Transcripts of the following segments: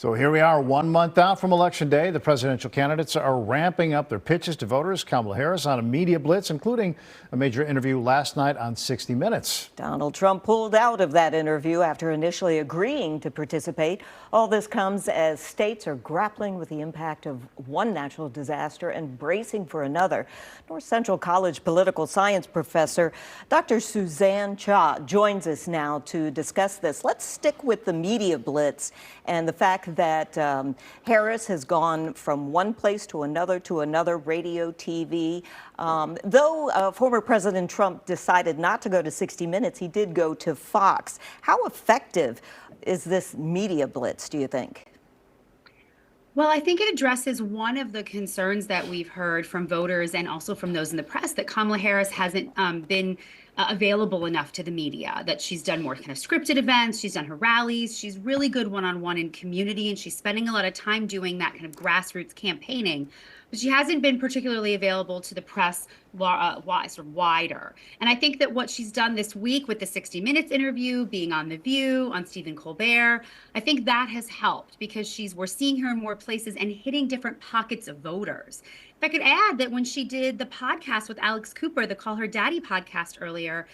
So here we are, 1 month out from Election Day. The presidential candidates are ramping up their pitches to voters. Kamala Harris on a media blitz, including a major interview last night on 60 Minutes. Donald Trump pulled out of that interview after initially agreeing to participate. All this comes as states are grappling with the impact of one natural disaster and bracing for another. North Central College political science professor Dr. Suzanne Cha joins us now to discuss this. Let's stick with the media blitz and the fact that Harris has gone from one place to another, radio, TV. Though former President Trump decided not to go to 60 Minutes, he did go to Fox. How effective is this media blitz, do you think? Well, I think it addresses one of the concerns that we've heard from voters and also from those in the press, that Kamala Harris hasn't been available enough to the media, that she's done more kind of scripted events, she's done her rallies, she's really good one-on-one in community, and she's spending a lot of time doing that kind of grassroots campaigning. But she hasn't been particularly available to the press sort of wider. And I think that what she's done this week with the 60 Minutes interview, being on The View, on Stephen Colbert, I think that has helped because we're seeing her in more places and hitting different pockets of voters. If I could add that when she did the podcast with Alex Cooper, the Call Her Daddy podcast earlier,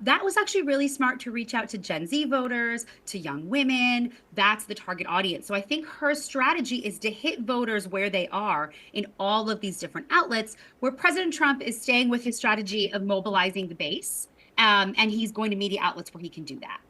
that was actually really smart to reach out to Gen Z voters, to young women. That's the target audience. So I think her strategy is to hit voters where they are in all of these different outlets, where President Trump is staying with his strategy of mobilizing the base, and he's going to media outlets where he can do that.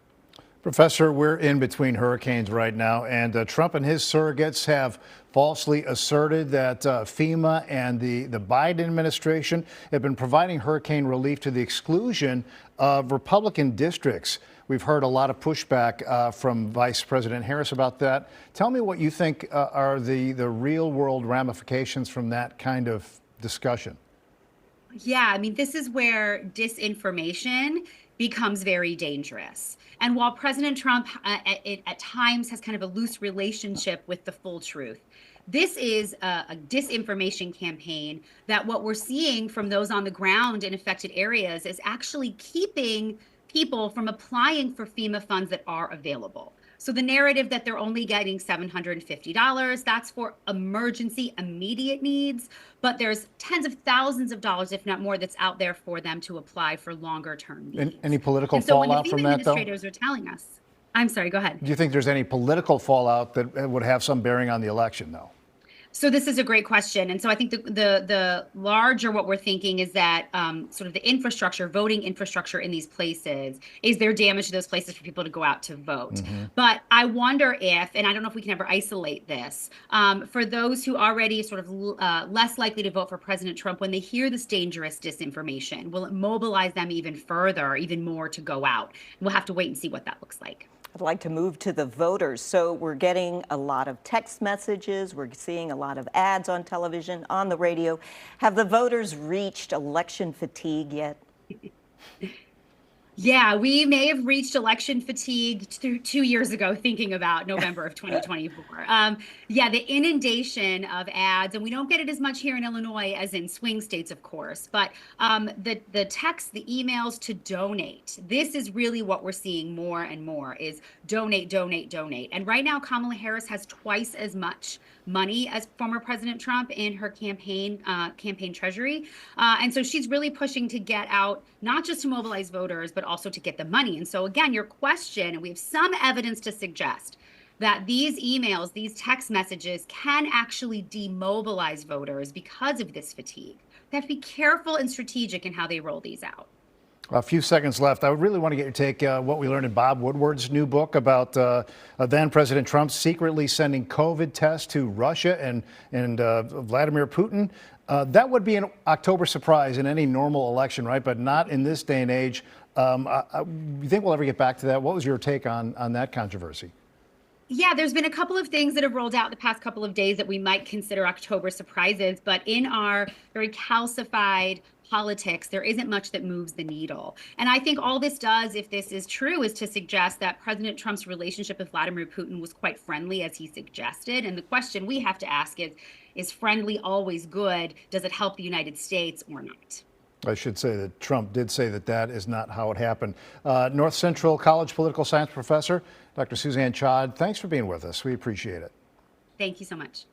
Professor, we're in between hurricanes right now, and Trump and his surrogates have falsely asserted that FEMA and the Biden administration have been providing hurricane relief to the exclusion of Republican districts. We've heard a lot of pushback from Vice President Harris about that. Tell me what you think are the real world ramifications from that kind of discussion. Yeah, I mean, this is where disinformation becomes very dangerous. And while President Trump at times has kind of a loose relationship with the full truth, this is a disinformation campaign that what we're seeing from those on the ground in affected areas is actually keeping people from applying for FEMA funds that are available. So the narrative that they're only getting $750, that's for emergency, immediate needs, but there's tens of thousands of dollars, if not more, that's out there for them to apply for longer term needs. Any political fallout from that, though? Administrators are telling us. I'm sorry, go ahead. Do you think there's any political fallout that would have some bearing on the election, though? So this is a great question. And so I think the larger what we're thinking is that sort of the infrastructure, voting infrastructure in these places, is there damage to those places for people to go out to vote? Mm-hmm. But I wonder if, and I don't know if we can ever isolate this, for those who already sort of less likely to vote for President Trump, when they hear this dangerous disinformation, will it mobilize them even further, even more to go out? We'll have to wait and see what that looks like. I'd like to move to the voters. So we're getting a lot of text messages. We're seeing a lot of ads on television, on the radio. Have the voters reached election fatigue yet? Yeah, we may have reached election fatigue 2 years ago, thinking about November of 2024. Yeah, the inundation of ads, and we don't get it as much here in Illinois as in swing states, of course, but the texts, the emails to donate, this is really what we're seeing more and more is donate, donate, donate. And right now, Kamala Harris has twice as much money as former President Trump in her campaign treasury. And so she's really pushing to get out, not just to mobilize voters, but also to get the money. And so again, your question, and we have some evidence to suggest that these emails, these text messages can actually demobilize voters because of this fatigue. They have to be careful and strategic in how they roll these out. A few seconds left. I really want to get your take what we learned in Bob Woodward's new book about then President Trump secretly sending COVID tests to Russia and Vladimir Putin. That would be an October surprise in any normal election, right? But not in this day and age. You think we'll ever get back to that? What was your take on that controversy? Yeah, there's been a couple of things that have rolled out the past couple of days that we might consider October surprises, but in our very calcified politics, there isn't much that moves the needle. And I think all this does, if this is true, is to suggest that President Trump's relationship with Vladimir Putin was quite friendly, as he suggested. And the question we have to ask is friendly always good? Does it help the United States or not? I should say that Trump did say that that is not how it happened. North Central College political science professor Dr. Suzanne Chod, thanks for being with us. We appreciate it. Thank you so much.